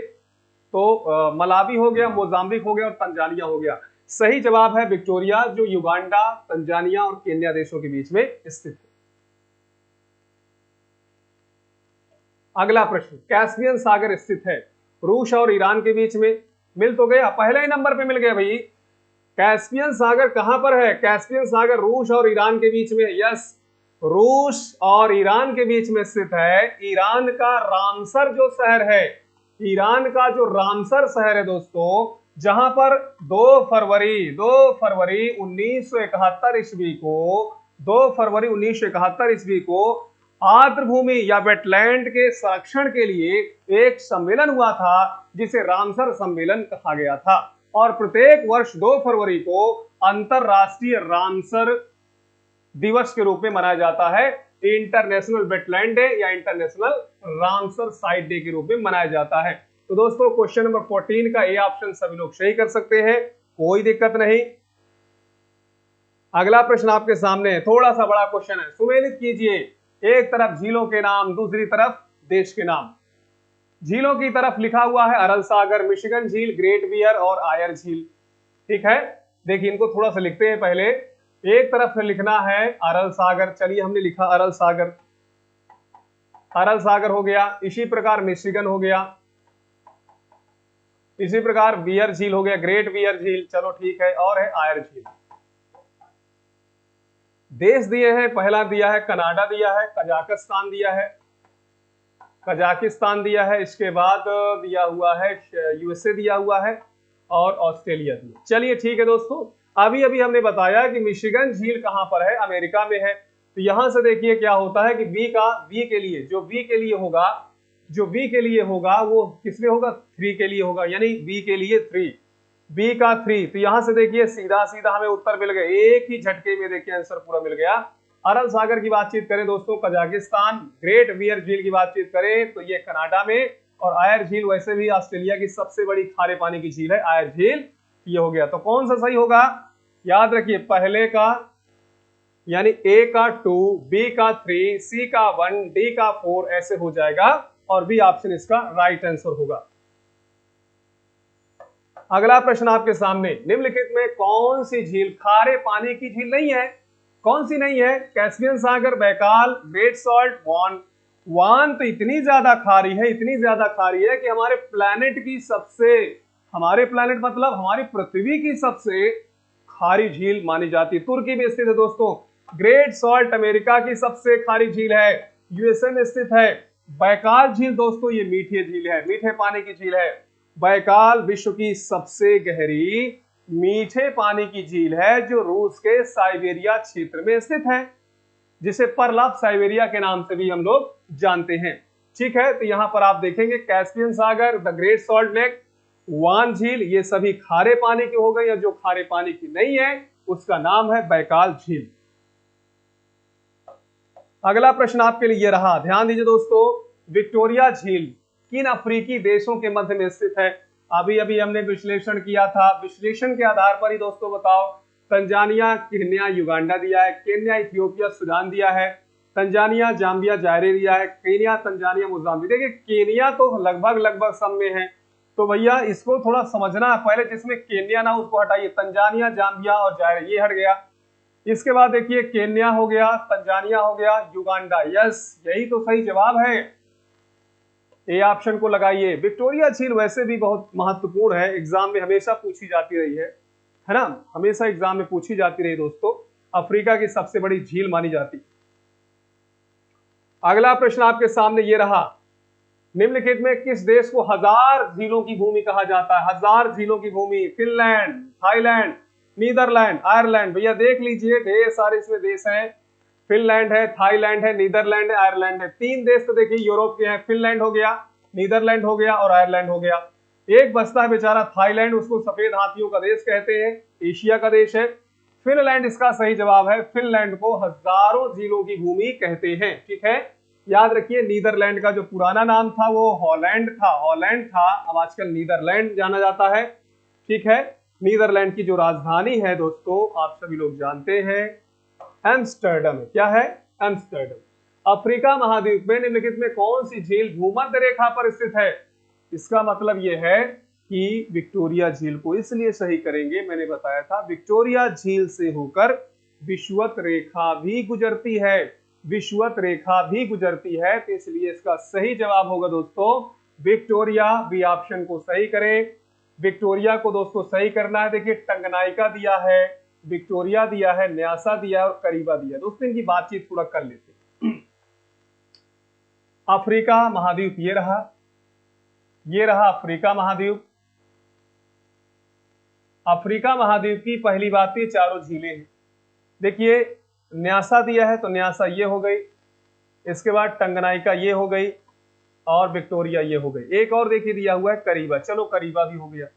तो मलावी हो गया, मोजाम्बिक हो गया और तंजानिया हो गया। सही जवाब है विक्टोरिया, जो युगांडा, तंजानिया और केन्या देशों के बीच में स्थित है। अगला प्रश्न, कैस्पियन सागर स्थित है रूस और ईरान के बीच में। मिल तो गया, पहले ही नंबर पे मिल गया भाई। कैस्पियन सागर कहां पर है? कैस्पियन सागर रूस और ईरान के बीच में। यस, रूस और ईरान के बीच में स्थित है। ईरान का रामसर जो शहर है, ईरान का जो रामसर शहर है दोस्तों, जहां पर 2 फरवरी 1971 ईस्वी को 2 फरवरी 1971 ईस्वी को आर्द्रभूमि या वेटलैंड के संरक्षण के लिए एक सम्मेलन हुआ था, जिसे रामसर सम्मेलन कहा गया था। और प्रत्येक वर्ष 2 फरवरी को अंतरराष्ट्रीय रामसर दिवस के रूप में मनाया जाता है। इंटरनेशनल वेटलैंड डे या इंटरनेशनल रामसर साइट डे के रूप में मनाया जाता है। तो दोस्तों क्वेश्चन नंबर 14 का ए ऑप्शन सभी लोग सही कर सकते हैं, कोई दिक्कत नहीं। अगला प्रश्न आपके सामने है, थोड़ा सा बड़ा क्वेश्चन है, सुमेलित कीजिए। एक तरफ झीलों के नाम, दूसरी तरफ देश के नाम। झीलों की तरफ लिखा हुआ है अरल सागर, मिशिगन झील, ग्रेट बियर और आयर झील। ठीक है, देखिए इनको थोड़ा सा लिखते हैं। पहले एक तरफ लिखना है अरल सागर, चलिए हमने लिखा अरल सागर। अरल सागर हो गया, इसी प्रकार मिशिगन हो गया, इसी प्रकार बियर झील हो गया, ग्रेट बियर झील, चलो ठीक है, और है आयर झील। देश दिए हैं, पहला दिया है कनाडा दिया है, कजाकिस्तान दिया है, कजाकिस्तान दिया है, इसके बाद दिया हुआ है यूएसए दिया हुआ है, और ऑस्ट्रेलिया दिया। चलिए ठीक है दोस्तों, अभी अभी हमने बताया कि मिशिगन झील कहां पर है, अमेरिका में है। तो यहां से देखिए क्या होता है कि वी के लिए जो वी के लिए होगा, जो वी के लिए होगा वो किसमें होगा, 3 के लिए होगा, यानी वी के लिए 3, बी का 3। तो यहां से देखिए सीधा सीधा हमें उत्तर मिल गया, एक ही झटके में देखिए आंसर पूरा मिल गया। अरब सागर की बातचीत करें दोस्तों कजाकिस्तान, ग्रेट बियर झील की बातचीत करें तो ये कनाडा में, और आयर झील वैसे भी ऑस्ट्रेलिया की सबसे बड़ी खारे पानी की झील है आयर झील, ये हो गया। तो कौन सा सही होगा, याद रखिए पहले का यानी ए का 2, बी का 3, सी का 1, डी का 4 ऐसे हो जाएगा, और बी ऑप्शन इसका राइट आंसर होगा। अगला प्रश्न आपके सामने, निम्नलिखित में कौन सी झील खारे पानी की झील नहीं है, कौन सी नहीं है, कैस्पियन सागर, बैकाल, ग्रेट सॉल्ट, वान। वान तो इतनी ज्यादा खारी है, इतनी ज्यादा खारी है कि हमारे प्लैनेट की सबसे, हमारे प्लैनेट मतलब हमारी पृथ्वी की सबसे खारी झील मानी जाती है। तुर्की में स्थित है दोस्तों। ग्रेट सॉल्ट अमेरिका की सबसे खारी झील है, यूएसए में स्थित है। बैकाल झील दोस्तों ये मीठी झील है, मीठे पानी की झील है। बैकाल विश्व की सबसे गहरी मीठे पानी की झील है, जो रूस के साइबेरिया क्षेत्र में स्थित है, जिसे पर्ल ऑफ साइबेरिया के नाम से भी हम लोग जानते हैं। ठीक है, तो यहां पर आप देखेंगे कैस्पियन सागर, the great salt lake, Van झील, ये सभी खारे पानी की हो गई, और जो खारे पानी की नहीं है उसका नाम है बैकाल झील। अगला प्रश्न आपके लिए रहा, ध्यान दीजिए दोस्तों, विक्टोरिया झील किन अफ्रीकी देशों के मध्य में स्थित है। अभी अभी हमने विश्लेषण किया था, विश्लेषण के आधार पर ही दोस्तों बताओ। तंजानिया, केन्या, युगांडा दिया है, केन्या, इथियोपिया, सूडान दिया है, तंजानिया, जाम्बिया, जायरे दिया है, केन्या, तंजानिया, मोजाम्बिक। देखिए केन्या तो लगभग लगभग सब में है, तो भैया इसको थोड़ा समझना है पहले, जिसमें केन्या ना उसको हटाइए, तंजानिया, जाम्बिया और जायरे ये हट गया। इसके बाद देखिए केन्या हो गया, तंजानिया हो गया, युगांडा, यस यही तो सही जवाब है, ए ऑप्शन को लगाइए। विक्टोरिया झील वैसे भी बहुत महत्वपूर्ण है, एग्जाम में हमेशा पूछी जाती रही है ना, हमेशा एग्जाम में पूछी जाती रही दोस्तों, अफ्रीका की सबसे बड़ी झील मानी जाती। अगला प्रश्न आपके सामने ये रहा, निम्नलिखित में किस देश को 1000 झीलों की भूमि कहा जाता है। 1000 झीलों की भूमि, फिनलैंड, थाईलैंड, नीदरलैंड, आयरलैंड। भैया देख लीजिए ढेर सारे इसमें देश हैं, फिनलैंड है, थाईलैंड है, नीदरलैंड है, आयरलैंड है। 3 देश तो देखिए यूरोप के हैं, फिनलैंड हो गया, नीदरलैंड हो गया और आयरलैंड हो गया। एक बचता है बेचारा थाईलैंड, उसको सफेद हाथियों का देश कहते हैं, एशिया का देश है। फिनलैंड इसका सही जवाब है, फिनलैंड को हजारों झीलों की भूमि कहते हैं। ठीक है, याद रखिए नीदरलैंड का जो पुराना नाम था वो हॉलैंड था, हॉलैंड था, अब आजकल नीदरलैंड जाना जाता है। ठीक है, नीदरलैंड की जो राजधानी है दोस्तों आप सभी लोग जानते हैं एम्स्टर्डम। क्या है, एम्स्टर्डम। अफ्रीका महाद्वीप में निम्नलिखित में कौन सी झील भूमध्य रेखा पर स्थित है। इसका मतलब यह है कि विक्टोरिया झील को इसलिए सही करेंगे, मैंने बताया था विक्टोरिया झील से होकर विषुवत रेखा भी गुजरती है, विषुवत रेखा भी गुजरती है, तो इसलिए इसका सही जवाब होगा दोस्तों विक्टोरिया। बी ऑप्शन को सही करें, विक्टोरिया को दोस्तों सही करना है। देखिए टंगनाइका दिया है, विक्टोरिया दिया है, न्यासा दिया है और करीबा दिया है। दोस्तों इनकी बातचीत थोड़ा कर लेते हैं। अफ्रीका महाद्वीप ये रहा, ये रहा अफ्रीका महाद्वीप। अफ्रीका महाद्वीप की पहली बात ये चारों झीलें हैं। देखिए न्यासा दिया है तो न्यासा ये हो गई, इसके बाद टंगनाइका ये हो गई और विक्टोरिया ये हो गई। एक और देखिए दिया हुआ है करीबा, चलो करीबा भी हो गया।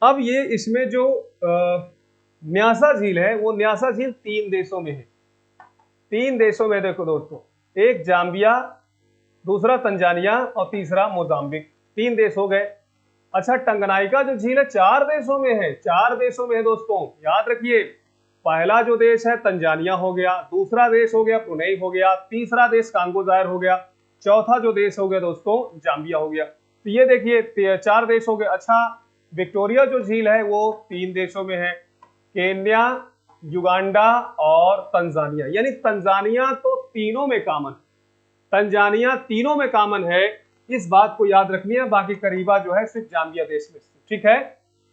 अब ये इसमें जो न्यासा झील है वो न्यासा झील 3 देशों में है, 3 देशों में। देखो दोस्तों, एक जाम्बिया, दूसरा तंजानिया और तीसरा मोजाम्बिक, 3 देश हो गए। अच्छा टंगनाइका जो झील है 4 देशों में है, 4 देशों में है दोस्तों, याद रखिए। पहला जो देश है तंजानिया हो गया, दूसरा देश हो गया ब्रुनेई हो गया, तीसरा देश कांगो जायर हो गया, चौथा जो देश हो गया दोस्तों जाम्बिया हो गया। तो ये देखिए 4 देश हो गए। अच्छा विक्टोरिया जो झील है वो 3 देशों में है, केन्या, युगांडा और तंजानिया, यानी तंजानिया तो तीनों में कॉमन, तंजानिया, तीनों में कॉमन है, इस बात को याद रखनी है। बाकी करीबा जो है सिर्फ जाम्बिया देश में, ठीक है।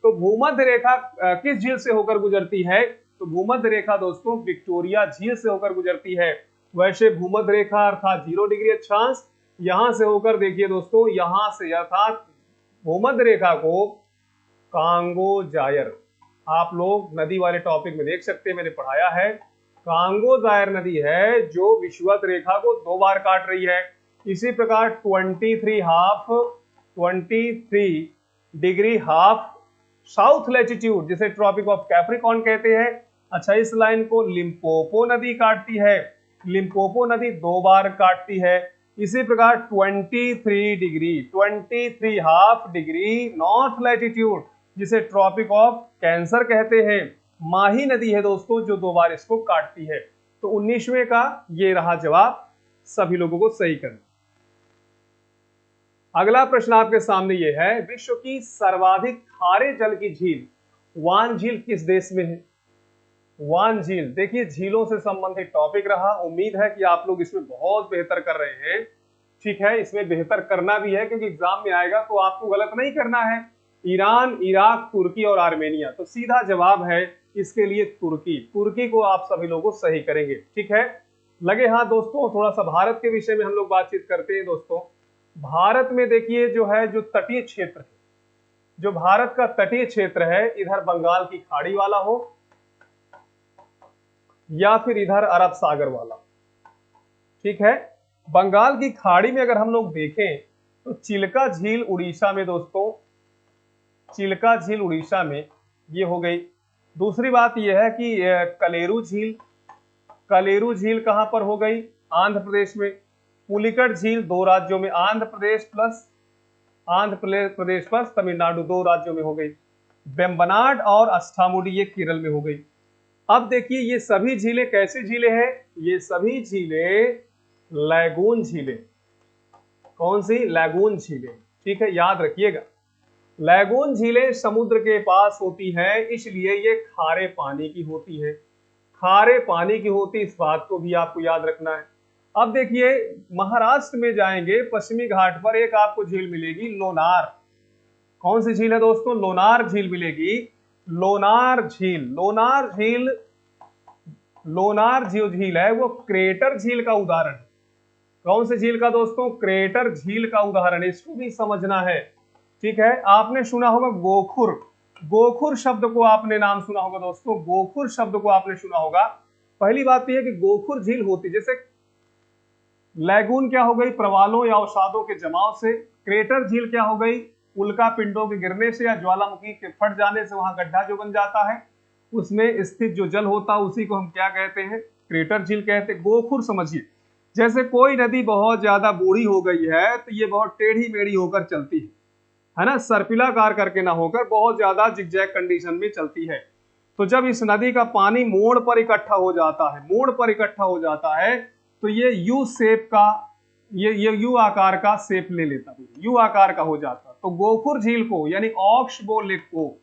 तो भूमध्य रेखा किस झील से होकर गुजरती है? तो भूमध्य रेखा दोस्तों विक्टोरिया झील से होकर गुजरती है। वैसे भूमध्य रेखा अर्थात 0 डिग्री अक्षांश यहां से होकर, देखिए दोस्तों, यहां से अर्थात भूमध्य रेखा को कांगो जायर, आप लोग नदी वाले टॉपिक में देख सकते हैं, मैंने पढ़ाया है। कांगो जायर नदी है जो विषुवत रेखा को 2 बार काट रही है। इसी प्रकार 23 डिग्री हाफ साउथ लैटिट्यूड, जिसे ट्रॉपिक ऑफ कैप्रिकॉर्न कहते हैं। अच्छा, इस लाइन को लिम्पोपो नदी काटती है। लिम्पोपो नदी 2 बार काटती है। इसी प्रकार 23 हाफ डिग्री नॉर्थ लैटिट्यूड, जिसे ट्रॉपिक ऑफ कैंसर कहते हैं, माही नदी है दोस्तों जो 2 बार इसको काटती है। तो 19वें का ये रहा जवाब, सभी लोगों को सही करना। अगला प्रश्न आपके सामने ये है, विश्व की सर्वाधिक खारे जल की झील वान झील किस देश में है? वान झील, देखिए झीलों से संबंधित टॉपिक रहा, उम्मीद है कि आप लोग इसमें बहुत बेहतर कर रहे हैं, ठीक है। इसमें बेहतर करना भी है क्योंकि एग्जाम में आएगा, तो आपको गलत नहीं करना है। ईरान, इराक, तुर्की और आर्मेनिया, तो सीधा जवाब है इसके लिए तुर्की। तुर्की को आप सभी लोगों सही करेंगे, ठीक है। लगे हाथ दोस्तों, थोड़ा सा भारत के विषय में हम लोग बातचीत करते हैं दोस्तों। भारत में देखिए जो है, जो तटीय क्षेत्र है, जो भारत का तटीय क्षेत्र है, इधर बंगाल की खाड़ी वाला हो या फिर इधर अरब सागर वाला, ठीक है। बंगाल की खाड़ी में अगर हम लोग देखें तो चिल्का झील उड़ीसा में दोस्तों, चिल्का झील उड़ीसा में ये हो गई। दूसरी बात यह है कि कलेरू झील, कलेरू झील कहां पर हो गई? आंध्र प्रदेश में। पुलिकट झील 2 राज्यों में, आंध्र प्रदेश प्लस तमिलनाडु, 2 राज्यों में हो गई। बेम्बनाड और अष्टामुडी ये केरल में हो गई। अब देखिए ये सभी झीलें कैसी झीलें हैं? ये सभी झीलें लैगून झीलें। कौन सी? लैगून झीलें, ठीक है, याद रखिएगा। लैगून झीलें समुद्र के पास होती हैं, इसलिए ये खारे पानी की होती है। खारे पानी की होती, इस बात को भी आपको याद रखना है। अब देखिए महाराष्ट्र में जाएंगे, पश्चिमी घाट पर एक आपको झील मिलेगी, लोनार। कौन सी झील है दोस्तों? लोनार झील मिलेगी। लोनार झील, लोनार झील, लोनार जो झील है वो क्रेटर झील का उदाहरण है। कौन सी झील का दोस्तों? क्रेटर झील का उदाहरण, इसको भी समझना है, ठीक है। आपने सुना होगा गोखुर, गोखुर शब्द को आपने नाम सुना होगा दोस्तों, गोखुर शब्द को आपने सुना होगा। पहली बात यह है कि गोखुर झील होती, जैसे लैगून क्या हो गई? प्रवालों या अवसादों के जमाव से। क्रेटर झील क्या हो गई? उल्का पिंडों के गिरने से या ज्वालामुखी के फट जाने से वहां गड्ढा जो बन जाता है, उसमें स्थित जो जल होता है उसी को हम क्या कहते हैं? क्रेटर झील कहते हैं। गोखुर समझिए, जैसे कोई नदी बहुत ज्यादा बूढ़ी हो गई है तो ये बहुत टेढ़ी मेढ़ी होकर चलती है ना, सर्पिलाकार करके ना होकर बहुत ज्यादा जिगजैग कंडीशन में चलती है। तो जब इस नदी का पानी मोड़ पर इकट्ठा हो जाता है, मोड़ पर इकट्ठा हो जाता है, तो ये यू शेप का, ये यू आकार का शेप ले लेता है, यू आकार का हो जाता। तो गोखुर झील को यानी ऑक्सबो लेक को,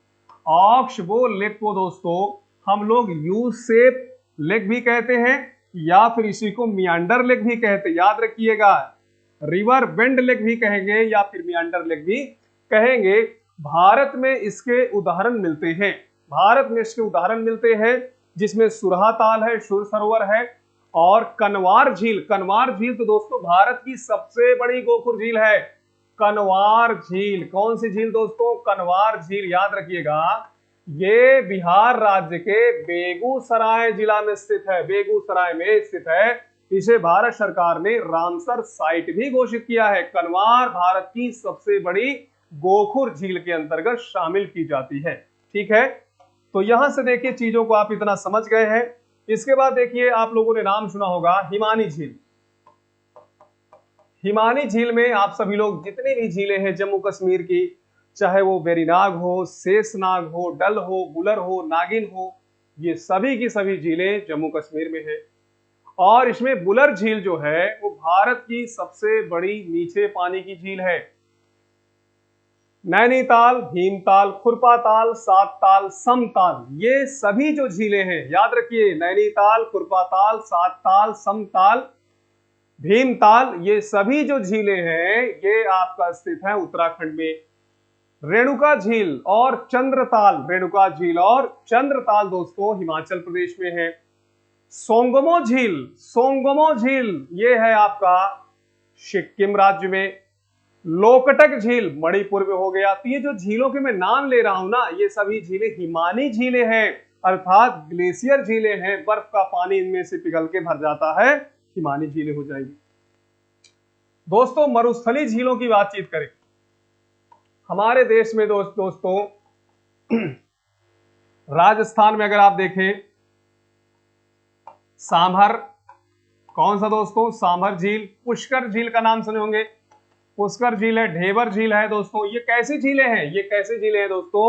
ऑक्सबो लेक को दोस्तों हम लोग यू शेप लेक भी कहते हैं या फिर इसी को मियांडर लेक भी कहते हैं, याद रखिएगा। रिवर बेंड लेक भी कहेंगे या फिर मियांडर लेक भी कहेंगे। भारत में इसके उदाहरण मिलते हैं, भारत में इसके उदाहरण मिलते हैं, जिसमें सुरहा ताल है, सुर सरोवर है और कनवार झील। कनवार झील तो दोस्तों भारत की सबसे बड़ी गोखुर झील है, कनवार झील। कौन सी झील दोस्तों? कनवार झील, याद रखिएगा। ये बिहार राज्य के बेगूसराय जिला में स्थित है, बेगूसराय में स्थित है। इसे भारत सरकार ने रामसर साइट भी घोषित किया है। कनवार भारत की सबसे बड़ी गोखुर झील के अंतर्गत शामिल की जाती है, ठीक है। तो यहां से देखिए चीजों को आप इतना समझ गए हैं। इसके बाद देखिए आप लोगों ने नाम सुना होगा हिमानी झील। हिमानी झील में आप सभी लोग जितनी भी झीलें हैं जम्मू कश्मीर की, चाहे वो वेरीनाग हो, शेषनाग हो, डल हो, बुलर हो, नागिन हो, ये सभी की सभी झीलें जम्मू कश्मीर में है। और इसमें बुलर झील जो है वो भारत की सबसे बड़ी मीठे पानी की झील है। नैनीताल, भीमताल, खुरपाताल, सातताल, समताल, ये सभी जो झीलें हैं याद रखिए, नैनीताल, खुरपाताल, सातताल, समताल, भीमताल, ये सभी जो झीलें हैं ये आपका स्थित है उत्तराखंड में। रेणुका झील और चंद्रताल, रेणुका झील और चंद्रताल दोस्तों हिमाचल प्रदेश में है। सोंगमो झील, सोंगमो झील ये है आपका सिक्किम राज्य में। लोकटक झील मणिपुर में हो गया। तो ये जो झीलों के मैं नाम ले रहा हूं ना, ये सभी झीलें हिमानी झीलें हैं, अर्थात ग्लेशियर झीलें हैं। बर्फ का पानी इनमें से पिघल के भर जाता है, हिमानी झीलें हो जाएंगी। दोस्तों मरुस्थली झीलों की बातचीत करें हमारे देश में दोस्तों राजस्थान में अगर आप देखें, सांभर, कौन सा दोस्तों, सांभर झील। पुष्कर झील का नाम सुने होंगे, पुष्कर झील है, ढेबर झील है दोस्तों। ये कैसी झीलें हैं, ये कैसी झीलें हैं दोस्तों,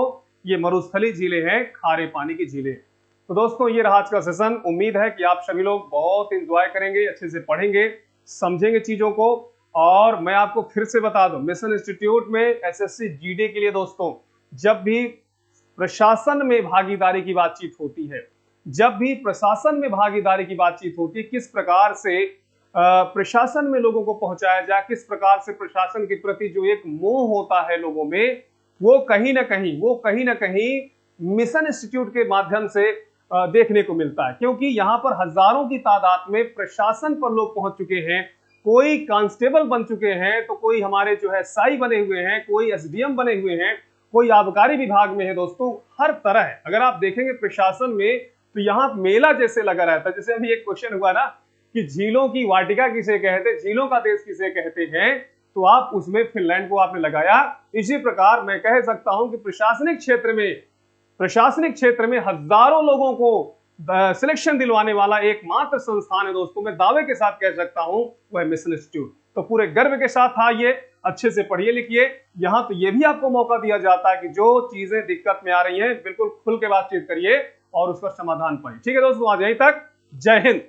ये मरुस्थली झीलें हैं, खारे पानी की झीलें। तो दोस्तों ये रहा आज का सेशन। उम्मीद है कि आप सभी लोग बहुत एंजॉय करेंगे, अच्छे से पढ़ेंगे, समझेंगे चीजों को। और मैं आपको फिर से बता दूं, मिशन इंस्टीट्यूट में एसएससी जीडी के लिए दोस्तों जब भी प्रशासन में भागीदारी की बातचीत होती है, जब भी प्रशासन में भागीदारी की बातचीत होती है, किस प्रकार से प्रशासन में लोगों को पहुंचाया जाए, किस प्रकार से प्रशासन के प्रति जो एक मोह होता है लोगों में, वो कहीं ना कहीं मिशन इंस्टीट्यूट के माध्यम से देखने को मिलता है। क्योंकि यहाँ पर हजारों की तादाद में प्रशासन पर लोग पहुंच चुके हैं, कोई कांस्टेबल बन चुके हैं, तो कोई हमारे जो है साई बने हुए हैं, कोई एसडीएम बने हुए हैं, कोई आबकारी विभाग में है दोस्तों। हर तरह अगर आप देखेंगे प्रशासन में, तो यहाँ मेला जैसे लगा रहता है। जैसे अभी एक क्वेश्चन हुआ ना कि झीलों की वाटिका किसे कहते हैं, झीलों का देश किसे कहते हैं, तो आप उसमें फिनलैंड को आपने लगाया। इसी प्रकार मैं कह सकता हूं कि प्रशासनिक क्षेत्र में हजारों लोगों को सिलेक्शन दिलवाने वाला एकमात्र संस्थान है दोस्तों, मैं दावे के साथ कह सकता हूं, वह मिशन इंस्टीट्यूट। तो पूरे गर्व के साथ आइए, अच्छे से पढ़िए लिखिए। यहां तो यह भी आपको मौका दिया जाता है कि जो चीजें दिक्कत में आ रही हैं बिल्कुल खुल के बातचीत करिए और उसका समाधान पाइए। ठीक है दोस्तों, आज यहीं तक। जय हिंद।